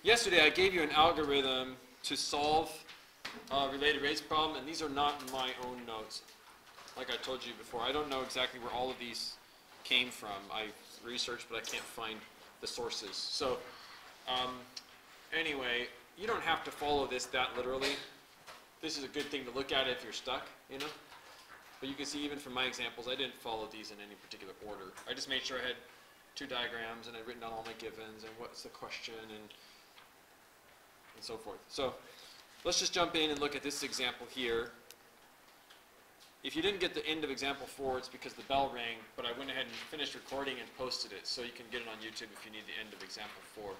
Yesterday I gave you an algorithm to solve a related rates problem, and these are not in my own notes. Like I told you before, I don't know exactly where all of these came from. I researched, but I can't find the sources. So anyway, you don't have to follow this that literally. This is a good thing to look at if you're stuck, you know. But you can see even from my examples, I didn't follow these in any particular order. I just made sure I had two diagrams and I'd written down all my givens and what's the question and so forth. So let's just jump in and look at this example here. If you didn't get the end of example 4, it's because the bell rang, but I went ahead and finished recording and posted it, so you can get it on YouTube if you need the end of example 4.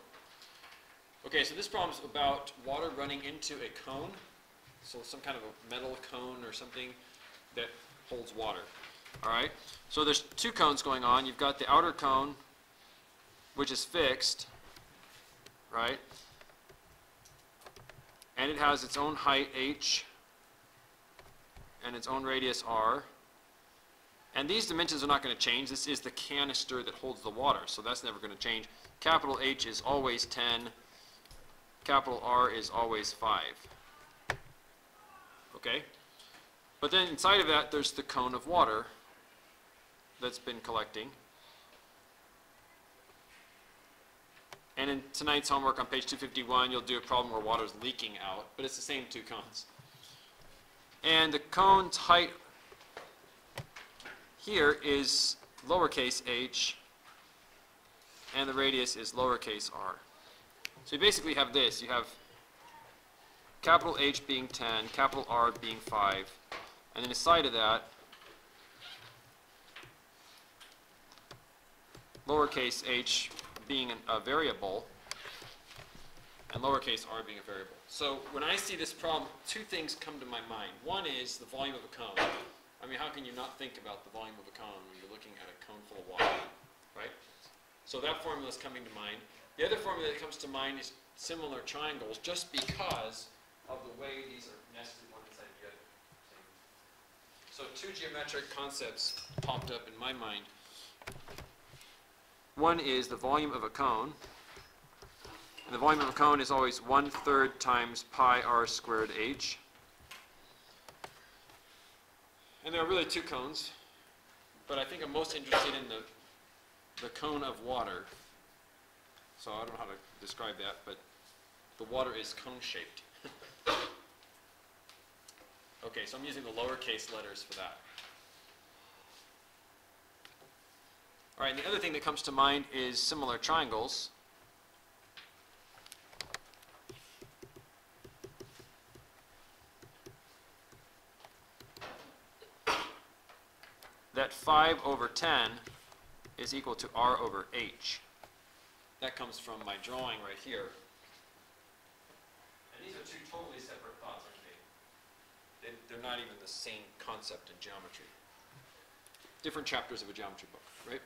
Okay, so this problem is about water running into a cone, so some kind of a metal cone or something that holds water. All right, so there's two cones going on. You've got the outer cone, which is fixed, right? And it has its own height h and its own radius r. And these dimensions are not going to change. This is the canister that holds the water, so that's never going to change. Capital H is always 10. Capital R is always 5. Okay? But then inside of that, there's the cone of water that's been collecting. And in tonight's homework on page 251, you'll do a problem where water is leaking out, but it's the same two cones. And the cone's height here is lowercase h, and the radius is lowercase r. So you basically have this. You have capital H being 10, capital R being 5, and then inside of that, lowercase h being a variable, and lowercase r being a variable. So when I see this problem, two things come to my mind. One is the volume of a cone. I mean, how can you not think about the volume of a cone when you're looking at a cone full of water, right? So that formula is coming to mind. The other formula that comes to mind is similar triangles, just because of the way these are nested one inside the other. So two geometric concepts popped up in my mind. One is the volume of a cone. And the volume of a cone is always 1/3 times pi r squared h. And there are really two cones, but I think I'm most interested in the cone of water. So I don't know how to describe that, but the water is cone-shaped. Okay, so I'm using the lowercase letters for that. All right, and the other thing that comes to mind is similar triangles. That 5 over 10 is equal to r over h. That comes from my drawing right here. And these are two totally separate thoughts, aren't they? They're not even the same concept in geometry. Different chapters of a geometry book, right?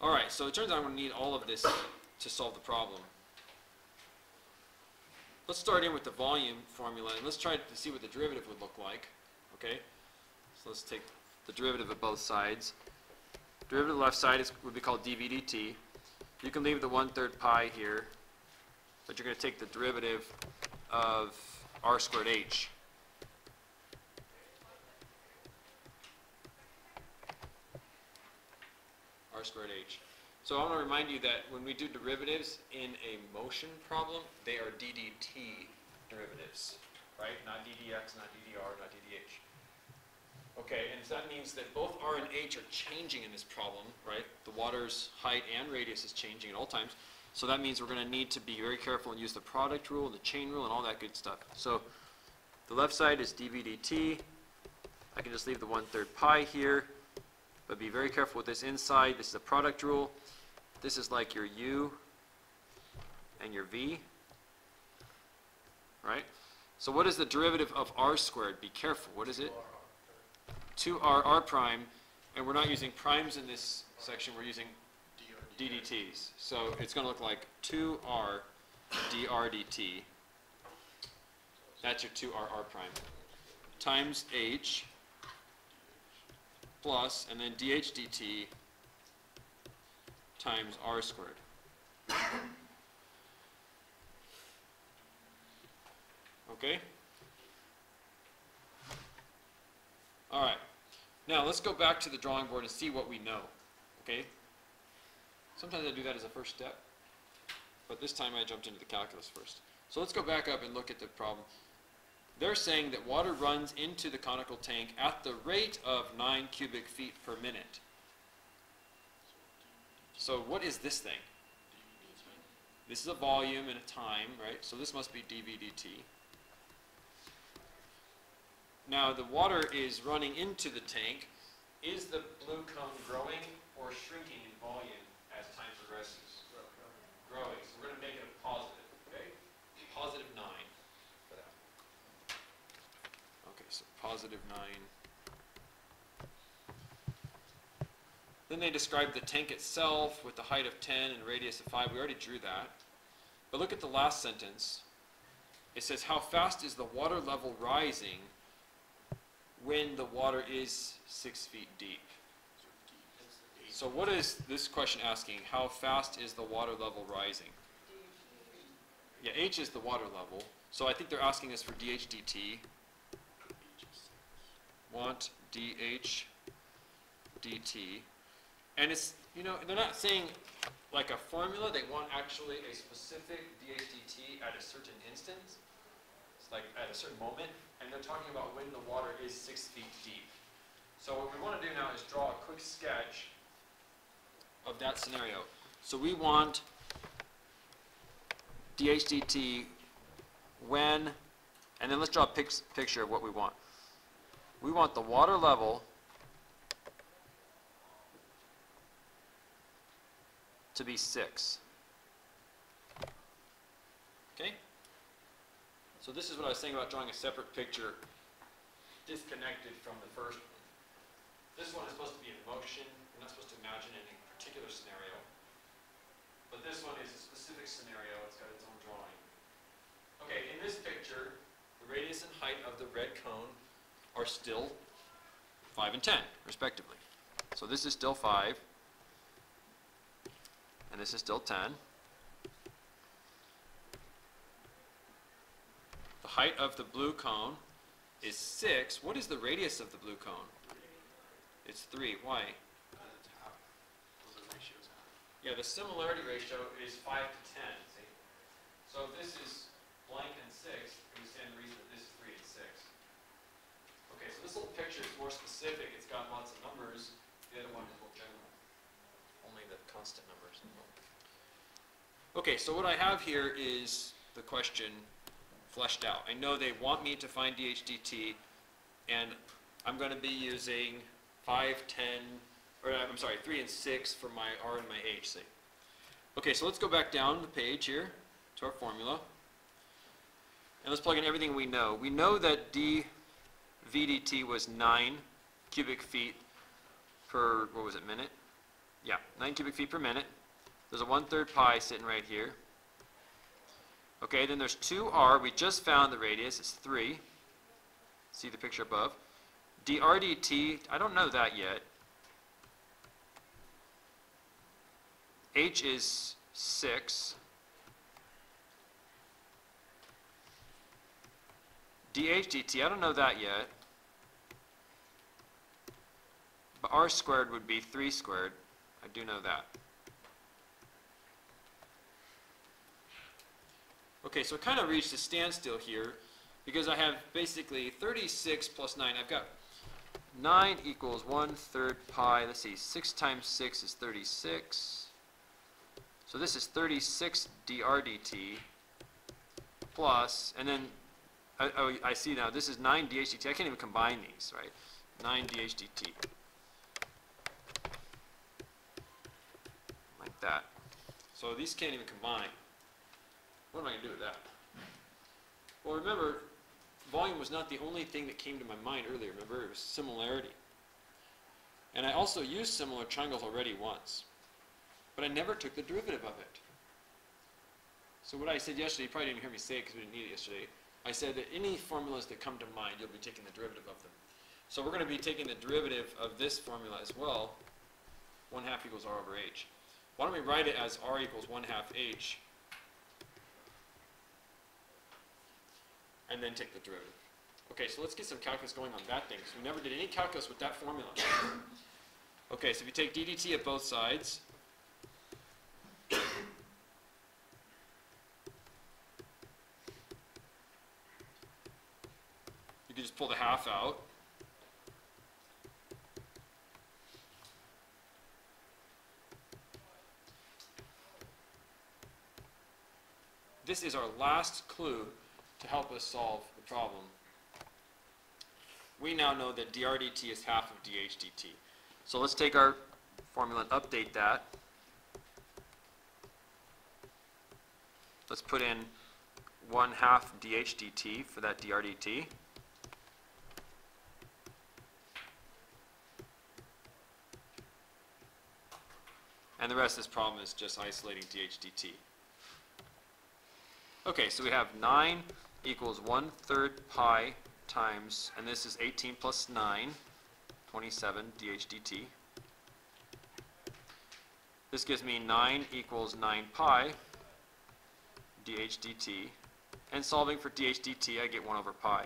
All right, so it turns out I'm going to need all of this to solve the problem. Let's start in with the volume formula, and let's try to see what the derivative would look like. Okay? So let's take the derivative of both sides. Derivative of the left side would be called dv dt. You can leave the 1/3 pi here, but you're going to take the derivative of r squared h. R squared h. So I want to remind you that when we do derivatives in a motion problem, they are ddt derivatives, right? Not ddx, not ddr, not ddh. Okay, and so that means that both r and h are changing in this problem, right? The water's height and radius is changing at all times. So that means we're going to need to be very careful and use the product rule, the chain rule, and all that good stuff. So the left side is dv dt. I can just leave the 1/3 pi here, but be very careful with this inside. This is a product rule. This is like your u and your v, right? So what is the derivative of r squared? Be careful. What is it? 2r prime, and we're not using primes in this section. We're using ddt's. So it's going to look like 2r dr dt. That's your 2r prime times h plus, and then dh dt times r squared. Okay? Alright. Now let's go back to the drawing board and see what we know. Okay? Sometimes I do that as a first step, but this time I jumped into the calculus first. So let's go back up and look at the problem. They're saying that water runs into the conical tank at the rate of 9 cubic feet per minute. So what is this thing? This is a volume and a time, right? So this must be dV dt. Now the water is running into the tank. Is the blue cone growing or shrinking in volume as time progresses? Growing. So we're going to make it a positive, okay? Positive 9 for that. Okay, so positive 9. Then they describe the tank itself with the height of 10 and radius of 5. We already drew that. But look at the last sentence. It says, how fast is the water level rising when the water is 6 feet deep? So what is this question asking? How fast is the water level rising? Yeah, h is the water level. So I think they're asking us for dH dt. Want dH dt. And it's, you know, they're not saying like a formula. They want actually a specific dH dt at a certain instance. It's like at a certain moment. And they're talking about when the water is 6 feet deep. So what we want to do now is draw a quick sketch of that scenario. So we want dH dt when, and then let's draw a picture of what we want. We want the water level to be 6. Okay? So this is what I was saying about drawing a separate picture disconnected from the first one. This one is supposed to be in motion. We're not supposed to imagine any particular scenario. But this one is a specific scenario. It's got its own drawing. Okay, in this picture, the radius and height of the red cone are still 5 and 10, respectively. So this is still 5, and this is still 10. The height of the blue cone is 6. What is the radius of the blue cone? It's 3. Why? Yeah, the similarity ratio is 5 to 10. See? So if this is blank and 6, we understand the reason that this is 3 and 6. Okay, so this little picture is more specific. It's got lots of numbers. The other one is more general. Only the constant numbers. Okay, so what I have here is the question fleshed out. I know they want me to find dH dt, and I'm going to be using 5, 10, or I'm sorry, 3 and 6 for my R and my H. See? Okay, so let's go back down the page here to our formula, and let's plug in everything we know. We know that dV dt was 9 cubic feet per, what was it, minute? Yeah, 9 cubic feet per minute. There's a 1/3 pi sitting right here. Okay, then there's 2r. We just found the radius. It's 3. See the picture above. dr dt, I don't know that yet. H is 6. dH dt, I don't know that yet. But r squared would be 3 squared. I do know that. Okay, so I kind of reached a standstill here because I have basically 36 plus 9. I've got 9 equals 1/3 pi. Let's see, 6 times 6 is 36. So this is 36 dr dt plus, and then, I see now, this is 9 dH dt. I can't even combine these, right? 9 dH dt. Like that. So these can't even combine. What am I going to do with that? Well, remember, volume was not the only thing that came to my mind earlier. Remember, it was similarity. And I also used similar triangles already once. But I never took the derivative of it. So what I said yesterday, you probably didn't hear me say it because we didn't need it yesterday. I said that any formulas that come to mind, you'll be taking the derivative of them. So we're going to be taking the derivative of this formula as well. 1/2 equals r over h. Why don't we write it as r equals 1/2 h, and then take the derivative. Okay, so let's get some calculus going on that thing, because we never did any calculus with that formula. Okay, so if you take d dt at both sides, you can just pull the half out. This is our last clue to help us solve the problem. We now know that dr dt is half of dh dt. So let's take our formula and update that. Let's put in 1/2 dh dt for that dr dt. And the rest of this problem is just isolating dh dt. Okay, so we have 9 equals 1/3 pi times, and this is 18 plus 9, 27 dh dt. This gives me 9 equals 9 pi dh dt, and solving for dh dt I get 1/pi.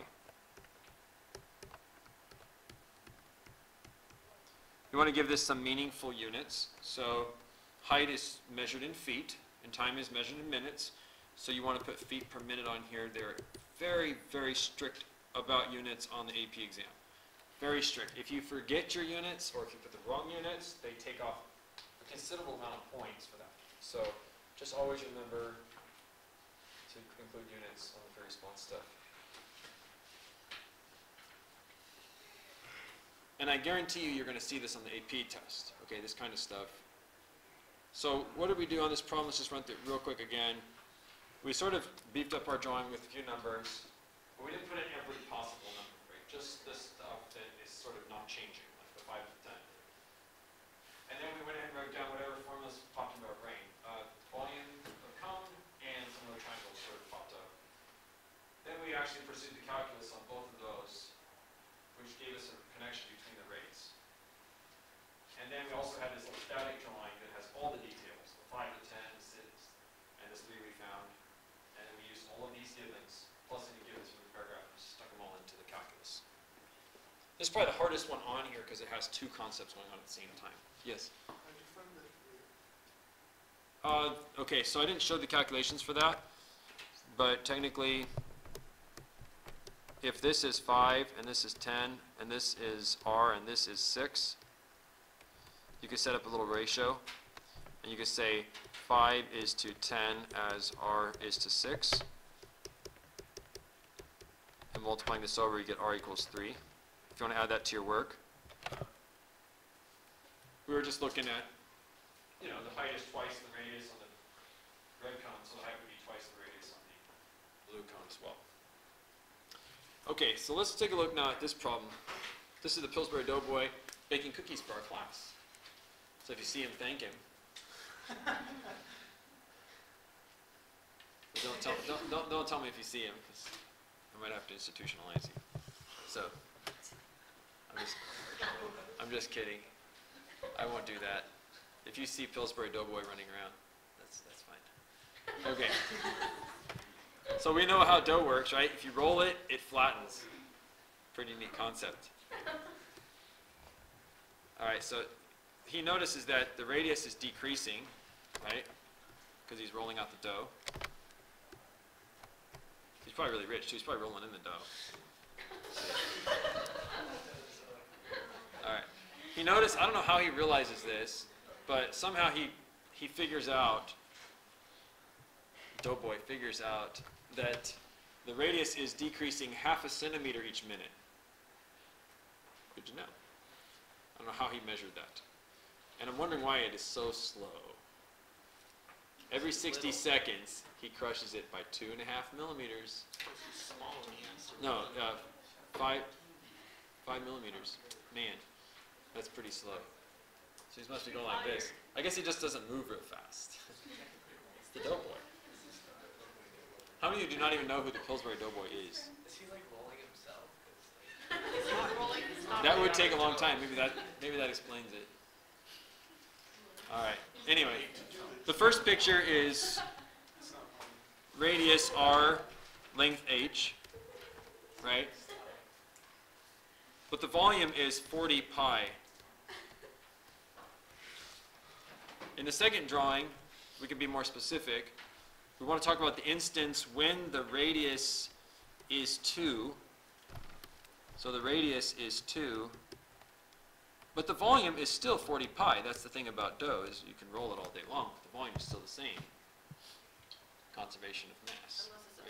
You want to give this some meaningful units, so height is measured in feet, and time is measured in minutes, so you want to put feet per minute on here. They're very, very strict about units on the AP exam. Very strict. If you forget your units, or if you put the wrong units, they take off a considerable amount of points for that. So just always remember to include units on the free response stuff. And I guarantee you're going to see this on the AP test, okay, this kind of stuff. So what did we do on this problem? Let's just run through it real quick again. We sort of beefed up our drawing with a few numbers, but we didn't put in every possible number, right? Just the stuff that is sort of not changing, like the 5 to 10. And then we went ahead and wrote down whatever formulas popped into our brain. Volume of cone and some other triangles sort of popped up. Then we actually pursued the calculus on both of those, which gave us a connection between the rates. And then we also had this little static drawing that has all the details, the 5 to 10, 6, and this 3 we found. And then we used all of these givens, plus any givens from the paragraph, and stuck them all into the calculus. This is probably the hardest one on here because it has two concepts going on at the same time. Yes? Okay, so I didn't show the calculations for that, but technically, if this is 5, and this is 10, and this is r, and this is 6, you could set up a little ratio, and you could say 5 is to 10 as r is to 6, and multiplying this over, you get r equals 3. If you want to add that to your work. We were just looking at, you know, the height is twice the radius on the red cone, so the height would be twice the radius on the blue cone as well. Okay, so let's take a look now at this problem. This is the Pillsbury Doughboy baking cookies for our class. So if you see him, thank him. Don't tell me if you see him, because I might have to institutionalize you. So I'm just kidding. I won't do that. If you see Pillsbury Doughboy running around, that's fine. Okay. So we know how dough works, right? If you roll it, it flattens. Pretty neat concept. All right, so he notices that the radius is decreasing, right? Because he's rolling out the dough. He's probably really rich, too. He's probably rolling in the dough. All right. He noticed, I don't know how he realizes this, but somehow he figures out, Doughboy figures out that the radius is decreasing 0.5 centimeter each minute. Good to know. I don't know how he measured that. And I'm wondering why it is so slow. Every 60 seconds, he crushes it by 2.5 millimeters. No, 5 millimeters. Man, that's pretty slow. So he must be going like this. I guess he just doesn't move real fast. It's the Doughboy. How many of you do not even know who the Pillsbury Doughboy is? Is he like rolling himself? He's not rolling. That would take a long time. Maybe that explains it. All right. Anyway, the first picture is radius r, length h, right? But the volume is 40 pi. In the second drawing, we can be more specific. We want to talk about the instance when the radius is 2. So the radius is 2. But the volume is still 40 pi. That's the thing about dough, is you can roll it all day long. But the volume is still the same. Conservation of mass. Unless it's a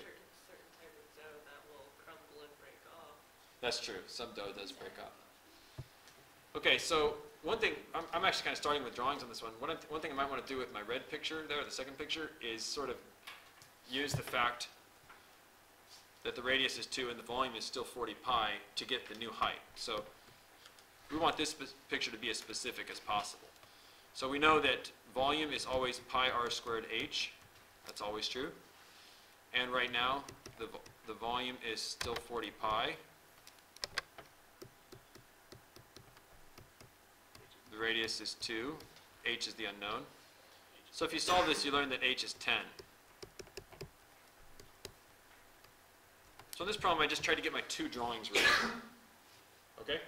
certain type of dough that will crumble and break off. That's true. Some dough does break off. Okay, so one thing, I'm actually kind of starting with drawings on this one. One thing I might want to do with my red picture there, the second picture, is sort of use the fact that the radius is 2 and the volume is still 40 pi to get the new height. So we want this picture to be as specific as possible. So we know that volume is always pi r squared h. That's always true. And right now, the volume is still 40 pi. The radius is 2. H is the unknown. So if you solve this, you learn that h is 10. So in this problem, I just tried to get my 2 drawings right. Okay?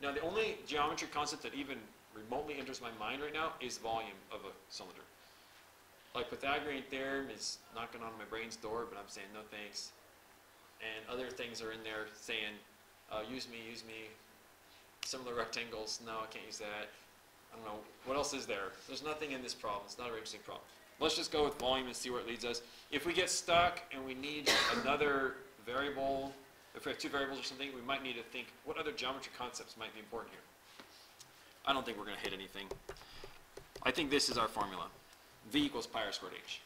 Now, the only geometry concept that even remotely enters my mind right now is volume of a cylinder. Like Pythagorean Theorem is knocking on my brain's door, but I'm saying no thanks. And other things are in there saying, use me. Similar rectangles, no, I can't use that. I don't know. What else is there? There's nothing in this problem. It's not a very interesting problem. Let's just go with volume and see where it leads us. If we get stuck and we need another variable, if we have 2 variables or something, we might need to think, what other geometry concepts might be important here? I don't think we're going to hit anything. I think this is our formula. V equals pi r squared h.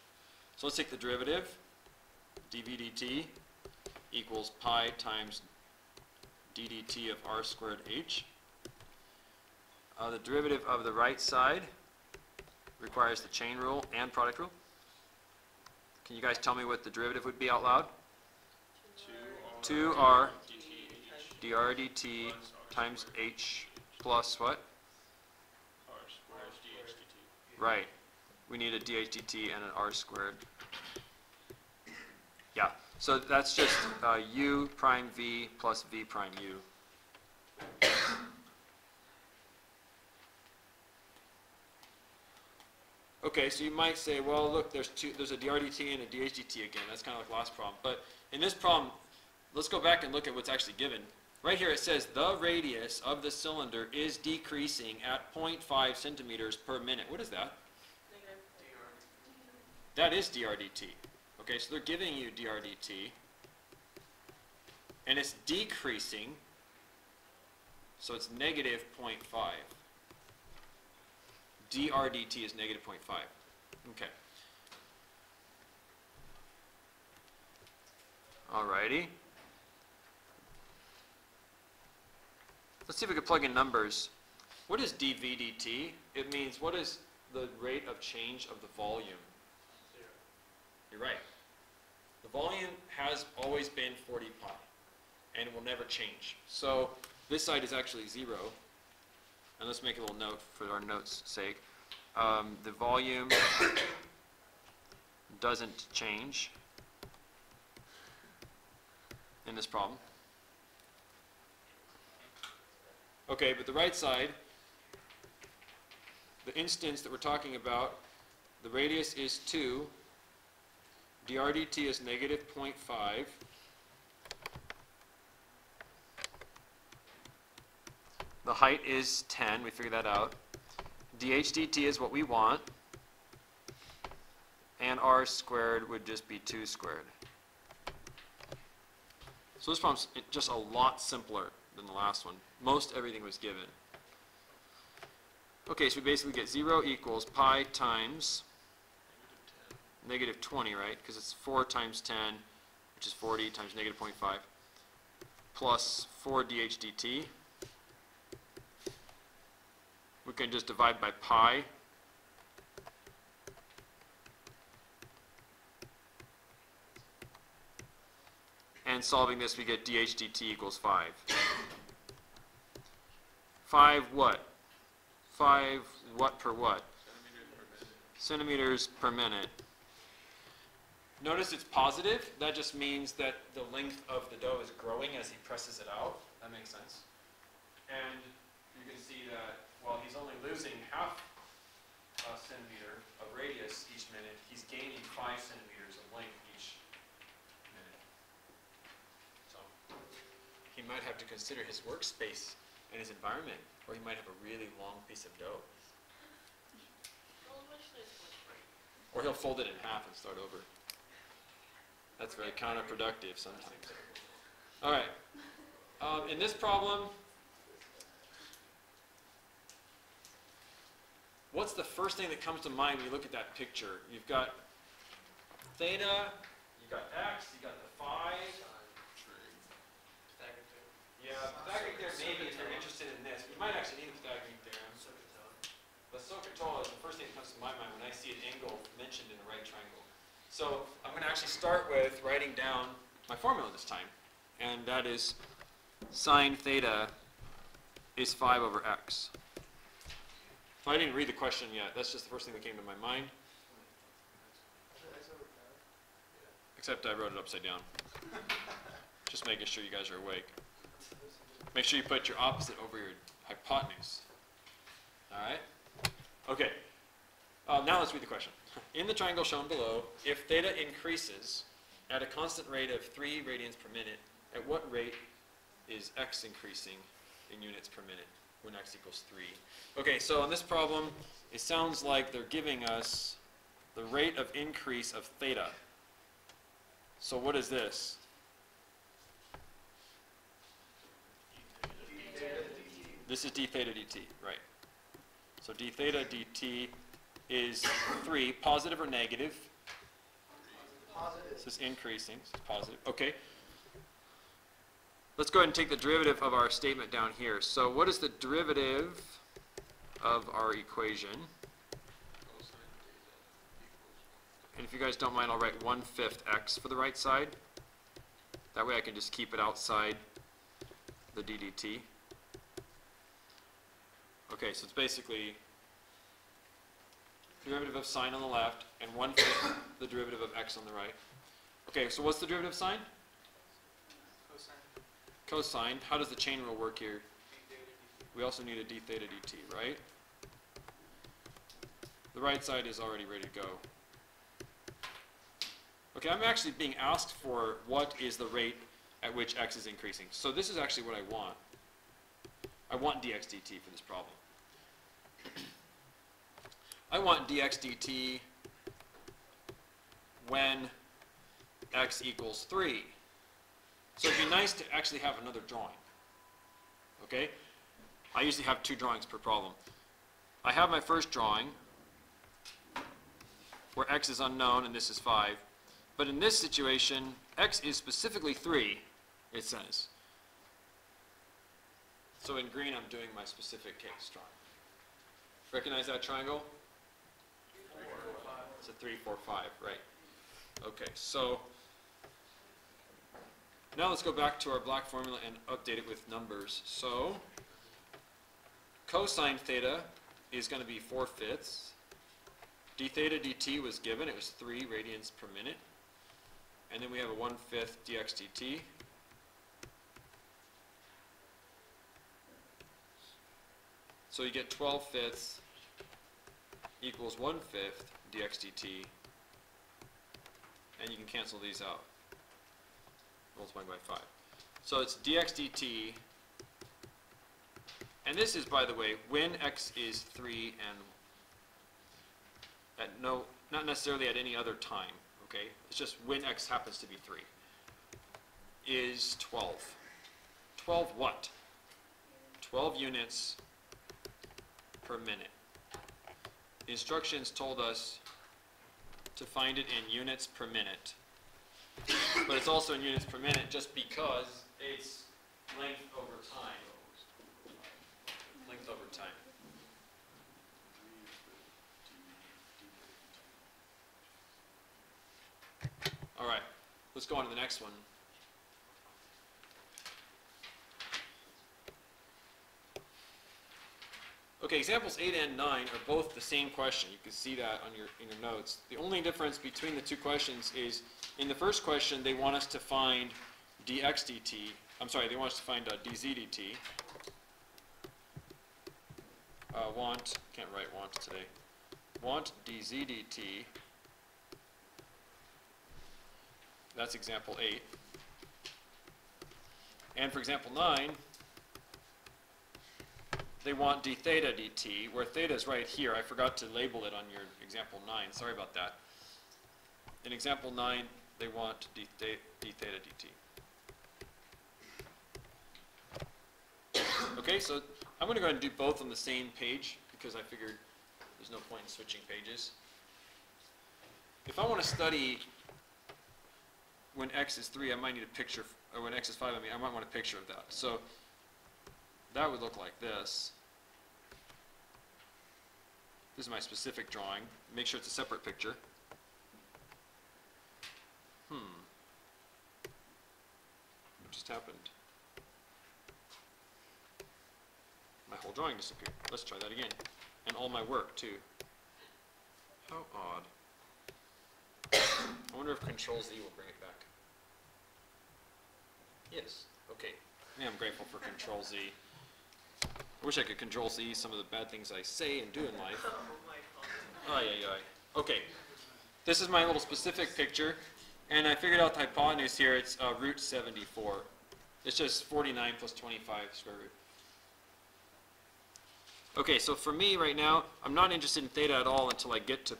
So let's take the derivative. dv dt equals pi times ddt of r squared h. The derivative of the right side requires the chain rule and product rule. Can you guys tell me what the derivative would be out loud? 2r dr dt times h plus what? R squared dh dt. Right. We need a dh dt and an r squared. Yeah. So that's just u prime v plus v prime u. Okay, so you might say, well, look, there's a dr dt and a dh dt again. That's kind of like last problem. But in this problem, let's go back and look at what's actually given. Right here it says the radius of the cylinder is decreasing at 0.5 centimeters per minute. What is that? That is dr dt. Okay, so they're giving you dr dt. And it's decreasing, so it's negative 0.5. dr dt is negative 0.5. Okay. Alrighty. Let's see if we can plug in numbers. What is dv dt? It means what is the rate of change of the volume? 0. You're right. The volume has always been 40 pi, and it will never change. So this side is actually 0. And let's make a little note for our notes' sake. The volume doesn't change in this problem. Okay, but the right side, the instance that we're talking about, the radius is 2, dr dt is negative 0.5, the height is 10, we figured that out, dh dt is what we want, and r squared would just be 2 squared. So this problem's just a lot simpler than the last one. Most everything was given. Okay, so we basically get 0 equals pi times negative 20, right? Because it's 4 times 10, which is 40, times negative 0.5, plus 4 dh dt. We can just divide by pi. And solving this, we get dh dt equals 5. 5 what? 5 what per what? Centimeters per minute. Centimeters per minute. Notice it's positive. That just means that the length of the dough is growing as he presses it out. That makes sense. And you can see that while he's only losing half a centimeter of radius each minute, he's gaining 5 centimeters of length each minute. So he might have to consider his workspace and his environment, or he might have a really long piece of dough. Well, which this was right. Or he'll fold it in half and start over. That's very counterproductive sometimes. All right. In this problem, what's the first thing that comes to mind when you look at that picture? You've got theta, you've got x, you've got the phi. Yeah, Pythagorean theorem maybe if you're interested in this. You might actually need a Pythagorean theorem. But SOHCAHTOA is the first thing that comes to my mind when I see an angle mentioned in a right triangle. So I'm going to actually start with writing down my formula this time. And that is sine theta is 5 over x. So I didn't read the question yet. That's just the first thing that came to my mind. Except I wrote it upside down. Just making sure you guys are awake. Make sure you put your opposite over your hypotenuse. All right? Okay. Now let's read the question. In the triangle shown below, if theta increases at a constant rate of 3 radians per minute, at what rate is x increasing in units per minute when x equals 3? Okay, so in this problem, it sounds like they're giving us the rate of increase of theta. So what is this? This is d theta dt, right. So d theta dt is 3, positive or negative? Positive. This is increasing, this is positive. Okay. Let's go ahead and take the derivative of our statement down here. So what is the derivative of our equation? And if you guys don't mind, I'll write 1/5 x for the right side. That way I can just keep it outside the ddt. Okay, so it's basically derivative of sine on the left and 1/5 the derivative of x on the right. Okay, so what's the derivative of sine? Cosine. How does the chain rule work here? We also need a d theta dt, right? The right side is already ready to go. Okay, I'm actually being asked for what is the rate at which x is increasing. So this is actually what I want. I want dx dt for this problem. I want dx dt when x equals 3. So it'd be nice to actually have another drawing. Okay? I usually have 2 drawings per problem. I have my first drawing where x is unknown and this is 5. But in this situation, x is specifically 3, it says. So in green, I'm doing my specific case drawing. Recognize that triangle? 3, 4, 5. It's a 3, 4, 5, right. Okay, so now let's go back to our black formula and update it with numbers. So cosine theta is going to be 4/5. d theta dt was given. It was 3 radians per minute. And then we have a 1/5 dx dt. So you get 12/5 equals 1/5 dx dt. And you can cancel these out. Multiplied by 5. So it's dx dt. And this is, by the way, when x is 3 and at not necessarily at any other time. Okay? It's just when x happens to be 3, is 12. 12 what? 12 units per minute. The instructions told us to find it in units per minute. But it's also in units per minute just because it's length over time. Length over time. All right, let's go on to the next one. Okay, examples 8 and 9 are both the same question. You can see that on in your notes. The only difference between the two questions is, in the first question, they want us to find dx dt. I'm sorry, they want us to find dz dt. Can't write want today. Want dz dt. That's example 8. And for example 9, they want d theta dt, where theta is right here. I forgot to label it on your example 9. Sorry about that. In example 9, they want d theta dt. Okay, so I'm going to go ahead and do both on the same page because I figured there's no point in switching pages. If I want to study when x is 3, I might need a picture, or when x is 5, I might want a picture of that. So that would look like this. This is my specific drawing. Make sure it's a separate picture. What just happened? My whole drawing disappeared. Let's try that again. And all my work, too. How odd. I wonder if Control-Z will bring it back. Yes. Okay. Yeah, I'm grateful for Control-Z. I wish I could Control-Z some of the bad things I say and do in life. Oh my god. Ay, ay, ay. Okay. This is my little specific picture. And I figured out the hypotenuse here. It's root 74. It's just 49 plus 25 square root. Okay, so for me right now, I'm not interested in theta at all until I get to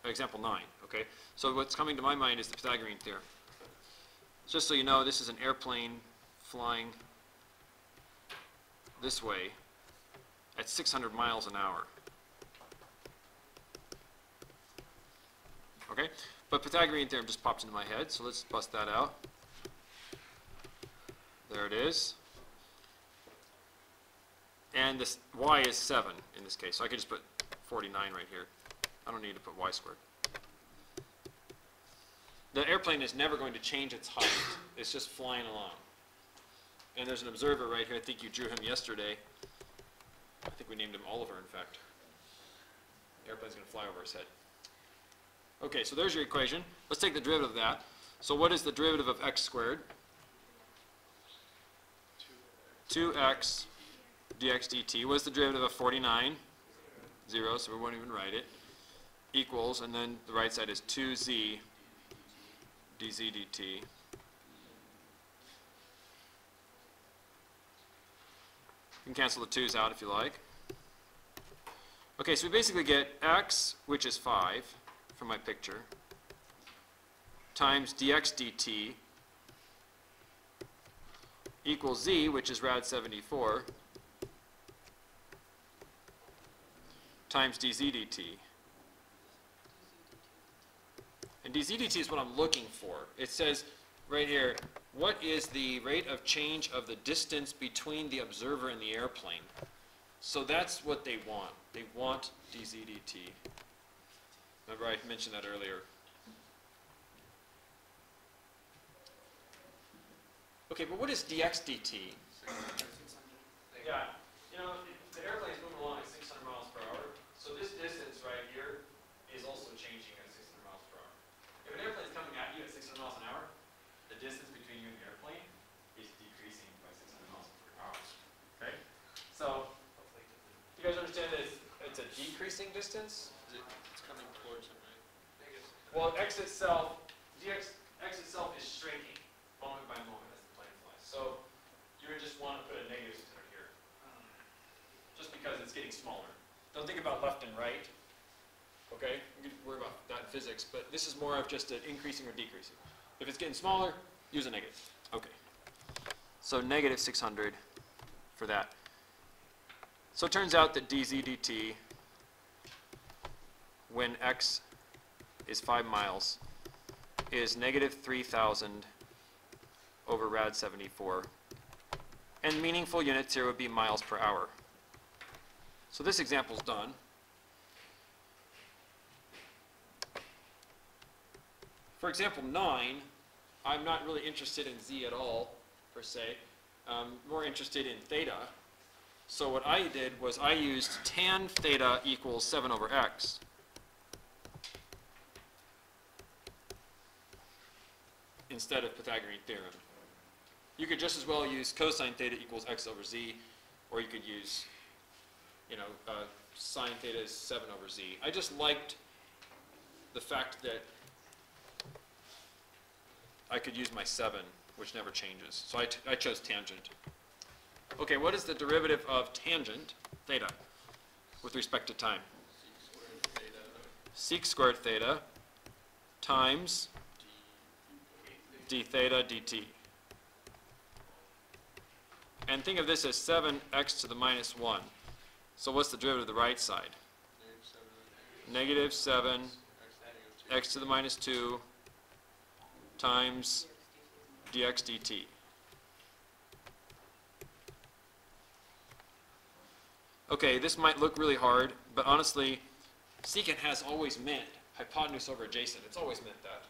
example 9. Okay, so what's coming to my mind is the Pythagorean theorem. Just so you know, this is an airplane flying this way at 600 miles an hour. Okay, but Pythagorean theorem just popped into my head, so let's bust that out. There it is. And this y is 7 in this case, so I could just put 49 right here. I don't need to put y squared. The airplane is never going to change its height. It's just flying along. And there's an observer right here. I think you drew him yesterday. I think we named him Oliver, in fact. The airplane's going to fly over his head. Okay, so there's your equation. Let's take the derivative of that. So what is the derivative of x squared? 2x dx dt. What's the derivative of 49? 0, so we won't even write it. Equals, and then the right side is 2z dz dt. You can cancel the 2's out if you like. Okay, so we basically get x, which is 5 from my picture, times dx dt equals z, which is rad 74, times dz dt. And dz dt is what I'm looking for. It says right here, what is the rate of change of the distance between the observer and the airplane? So that's what they want. They want dz dt. Remember I mentioned that earlier. Okay, but what is dx dt? Yeah, you know, the airplane's moving along at 600 miles per hour, so this distance right here is also changing at 600 miles per hour. If an airplane's coming at you at 600 miles an hour, the distance between you and the airplane is decreasing by 600 miles per hour. Okay? So, you guys understand that it's a decreasing distance? It's coming towards it, right? Well, x itself is shrinking moment by moment as the plane flies. So you would just want to put a negative center here, just because it's getting smaller. Don't think about left and right. Okay, you can worry about that in physics, but this is more of just an increasing or decreasing. If it's getting smaller, use a negative. Okay. So negative 600 for that. So it turns out that dz dt, when x is 5 miles, is negative 3,000 over rad 74. And meaningful units here would be miles per hour. So this example's done. For example 9, I'm not really interested in z at all, per se. I'm more interested in theta. So what I did was I used tan theta equals 7 over x. Instead of Pythagorean theorem. You could just as well use cosine theta equals x over z, or you could use, sine theta is 7 over z. I just liked the fact that I could use my 7, which never changes. So I chose tangent. Okay, what is the derivative of tangent theta with respect to time? Sec squared theta times d theta dt. And think of this as 7x to the minus 1. So what's the derivative of the right side? Negative 7 x to the minus 2 times dx dt. Okay, this might look really hard, but honestly, secant has always meant hypotenuse over adjacent. It's always meant that.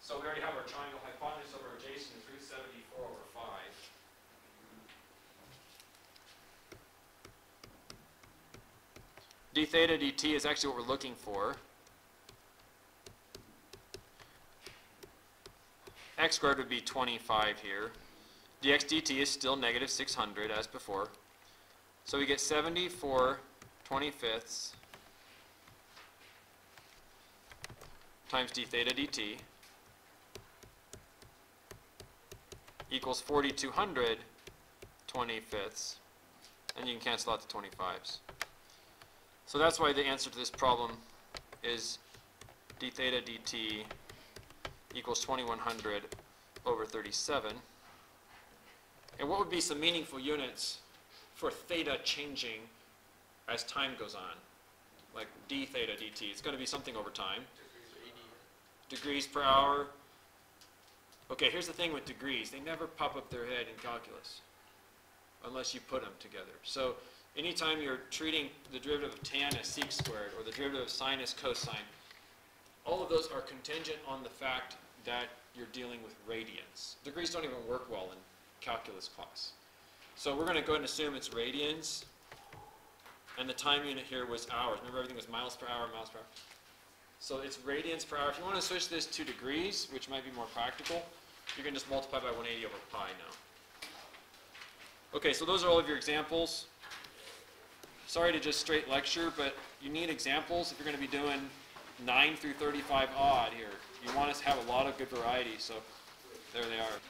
So we already have our triangle hypotenuse over adjacent is root 74 over 5. D theta dt is actually what we're looking for. X squared would be 25 here. Dx dt is still negative 600 as before. So we get 74/25 times d theta dt equals 42/25, and you can cancel out the 25s. So that's why the answer to this problem is d theta dt equals 2100 over 37. And what would be some meaningful units for theta changing as time goes on? Like d theta dt, it's going to be something over time. Degrees per hour. Okay, here's the thing with degrees. They never pop up their head in calculus unless you put them together. So anytime you're treating the derivative of tan as sec squared or the derivative of sine as cosine, all of those are contingent on the fact that you're dealing with radians. Degrees don't even work well in calculus class. So we're going to go ahead and assume it's radians, and the time unit here was hours. Remember, everything was miles per hour, miles per hour. So it's radians per hour. If you want to switch this to degrees, which might be more practical, you can just multiply by 180 over pi now. Okay, so those are all of your examples. Sorry to just straight lecture, but you need examples if you're going to be doing 9 through 35 odd here. You want us to have a lot of good variety, so there they are.